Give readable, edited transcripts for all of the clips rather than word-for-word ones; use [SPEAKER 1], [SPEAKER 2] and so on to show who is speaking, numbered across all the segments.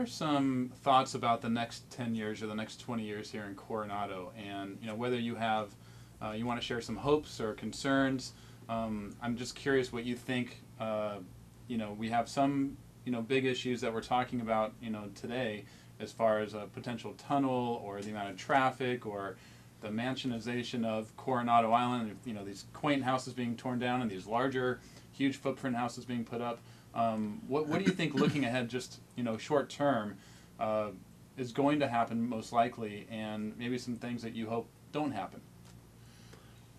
[SPEAKER 1] are some thoughts about the next 10 years or the next 20 years here in Coronado? And whether you have, you want to share some hopes or concerns. I'm just curious what you think. We have some big issues that we're talking about today, as far as a potential tunnel or the amount of traffic or the mansionization of Coronado Island. These quaint houses being torn down and these larger, huge footprint houses being put up. What do you think, looking ahead, just short term, is going to happen most likely, and maybe some things that you hope don't happen?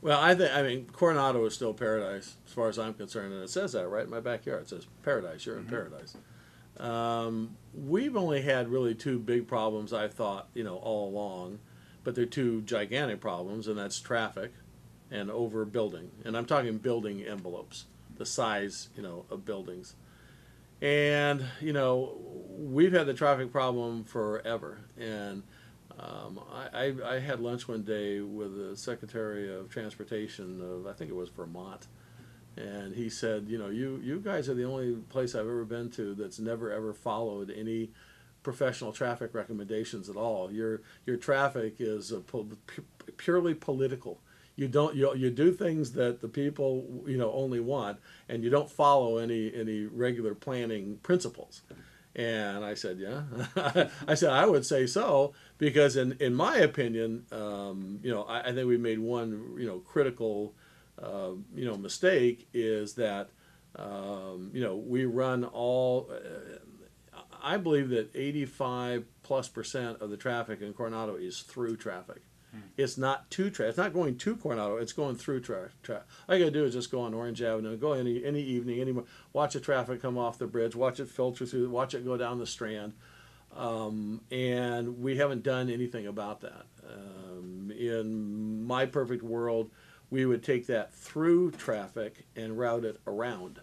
[SPEAKER 2] Well, I mean, Coronado is still paradise as far as I'm concerned, and it says that right in my backyard. It says paradise. You're in paradise. We've only had really two big problems, I thought, all along, but they're two gigantic problems, and that's traffic and overbuilding. And I'm talking building envelopes, the size, of buildings. And, we've had the traffic problem forever. And I had lunch one day with the Secretary of Transportation of, I think it was Vermont, and he said, you guys are the only place I've ever been to that's never ever followed any professional traffic recommendations at all. Your traffic is purely political. You do things that the people only want, and you don't follow any regular planning principles. And I said, yeah. I said, I would say so, because in my opinion, I think we made one, critical, mistake, is that, we run all, I believe that 85+% of the traffic in Coronado is through traffic. It's not to traffic. It's not going to Coronado. It's going through traffic. All you got to do is just go on Orange Avenue, go any evening, watch the traffic come off the bridge, watch it filter through, watch it go down the Strand, and we haven't done anything about that. In my perfect world, we would take that through traffic and route it around.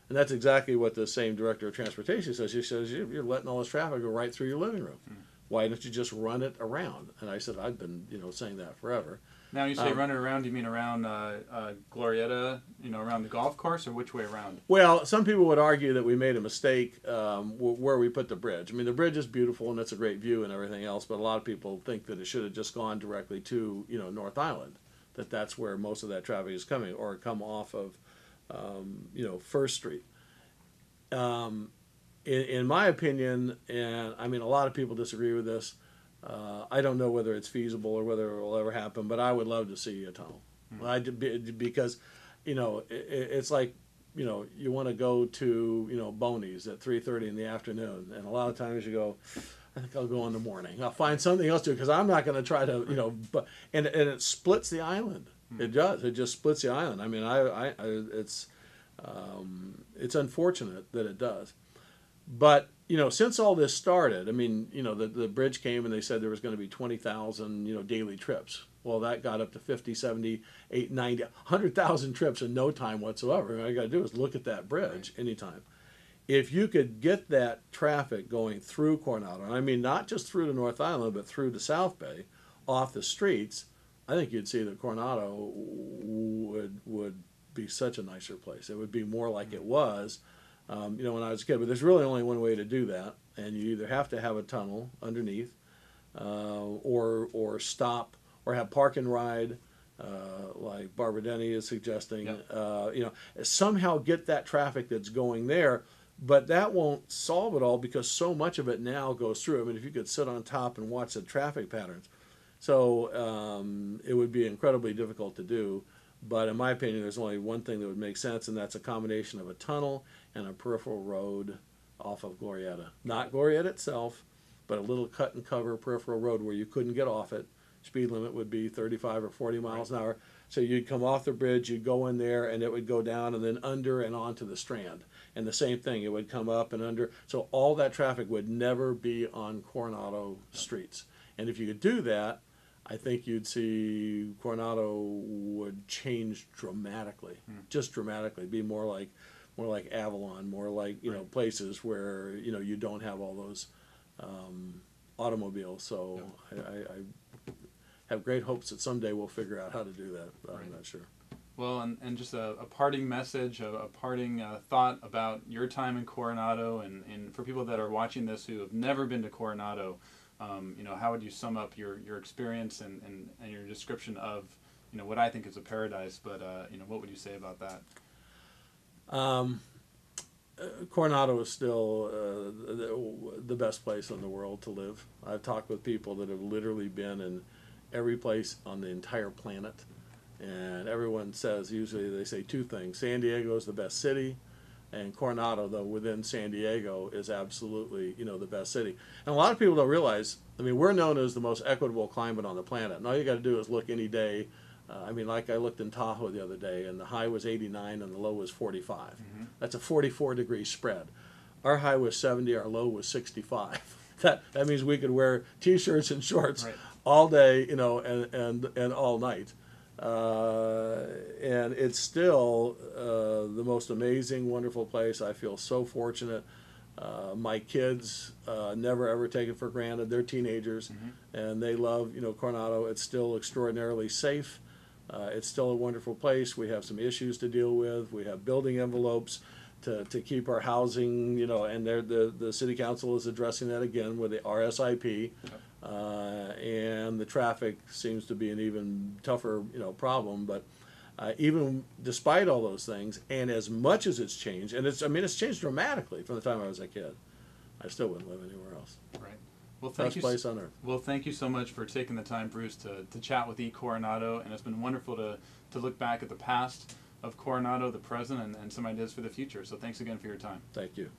[SPEAKER 2] And that's exactly what the same director of transportation says. She says, you're letting all this traffic go right through your living room. Why don't you just run it around? And I said, I've been, saying that forever.
[SPEAKER 1] Now, you say run it around, do you mean around Glorieta, around the golf course, or which way around?
[SPEAKER 2] Well, some people would argue that we made a mistake where we put the bridge. I mean, the bridge is beautiful and it's a great view and everything else, but a lot of people think that it should have just gone directly to, North Island, that's where most of that traffic is coming, or come off of, First Street. In my opinion, and I mean, a lot of people disagree with this. I don't know whether it's feasible or whether it will ever happen, but I would love to see a tunnel. Because, it's like, you want to go to, Boney's at 3:30 in the afternoon, and a lot of times you go, I think I'll go in the morning. I'll find something else to do, because I'm not going to try to, and it splits the island. It does. It just splits the island. I mean, it's unfortunate that it does. But, since all this started, I mean, the bridge came and they said there was going to be 20,000, daily trips. Well, that got up to 50, 70, 80, 90, 100,000 trips in no time whatsoever. All you got to do is look at that bridge anytime. If you could get that traffic going through Coronado, and I mean not just through to North Island, but through to South Bay, off the streets, I think you'd see that Coronado would be such a nicer place. It would be more like it was, when I was a kid. But there's really only one way to do that, and you either have to have a tunnel underneath, or stop, or have park and ride, like Barbara Denny is suggesting. Yep. Somehow get that traffic that's going there. But that won't solve it all, because so much of it now goes through. I mean, if you could sit on top and watch the traffic patterns. So it would be incredibly difficult to do. But in my opinion, there's only one thing that would make sense, and that's a combination of a tunnel and a peripheral road off of Glorieta. Not Glorieta itself, but a little cut and cover peripheral road where you couldn't get off it. Speed limit would be 35 or 40 miles an hour. So you'd come off the bridge, you'd go in there, and it would go down and then under and onto the Strand. And the same thing, it would come up and under. So all that traffic would never be on Coronado streets. And if you could do that, I think you'd see Coronado would change dramatically, just dramatically. Be more like Avalon, more like places where you don't have all those automobiles. So have great hopes that someday we'll figure out how to do that, but I'm not sure.
[SPEAKER 1] Well, and just a parting message, a parting thought about your time in Coronado, and for people that are watching this who have never been to Coronado, how would you sum up your experience and your description of, what I think is a paradise, but, what would you say about that?
[SPEAKER 2] Coronado is still the best place in the world to live. I've talked with people that have literally been in every place on the entire planet. And everyone says, usually they say two things. San Diego is the best city, and Coronado, though, within San Diego is absolutely, the best city. And a lot of people don't realize, we're known as the most equitable climate on the planet. And all you got to do is look any day. Like I looked in Tahoe the other day, and the high was 89 and the low was 45. Mm-hmm. That's a 44-degree spread. Our high was 70, our low was 65. That means we could wear T-shirts and shorts all day, and all night. And it's still the most amazing, wonderful place. I feel so fortunate. My kids never ever take it for granted. They're teenagers, and they love Coronado. It's still extraordinarily safe. It's still a wonderful place. We have some issues to deal with. We have building envelopes to keep our housing, and the city council is addressing that again with the RSIP. And the traffic seems to be an even tougher, problem. But even despite all those things, and as much as it's changed, and it's changed dramatically from the time I was a kid, I still wouldn't live anywhere else.
[SPEAKER 1] Right. Well,
[SPEAKER 2] best place on earth.
[SPEAKER 1] Well, thank you so much for taking the time, Bruce, to chat with Coronado, and it's been wonderful to look back at the past of Coronado, the present, and some ideas for the future. So thanks again for your time.
[SPEAKER 2] Thank you.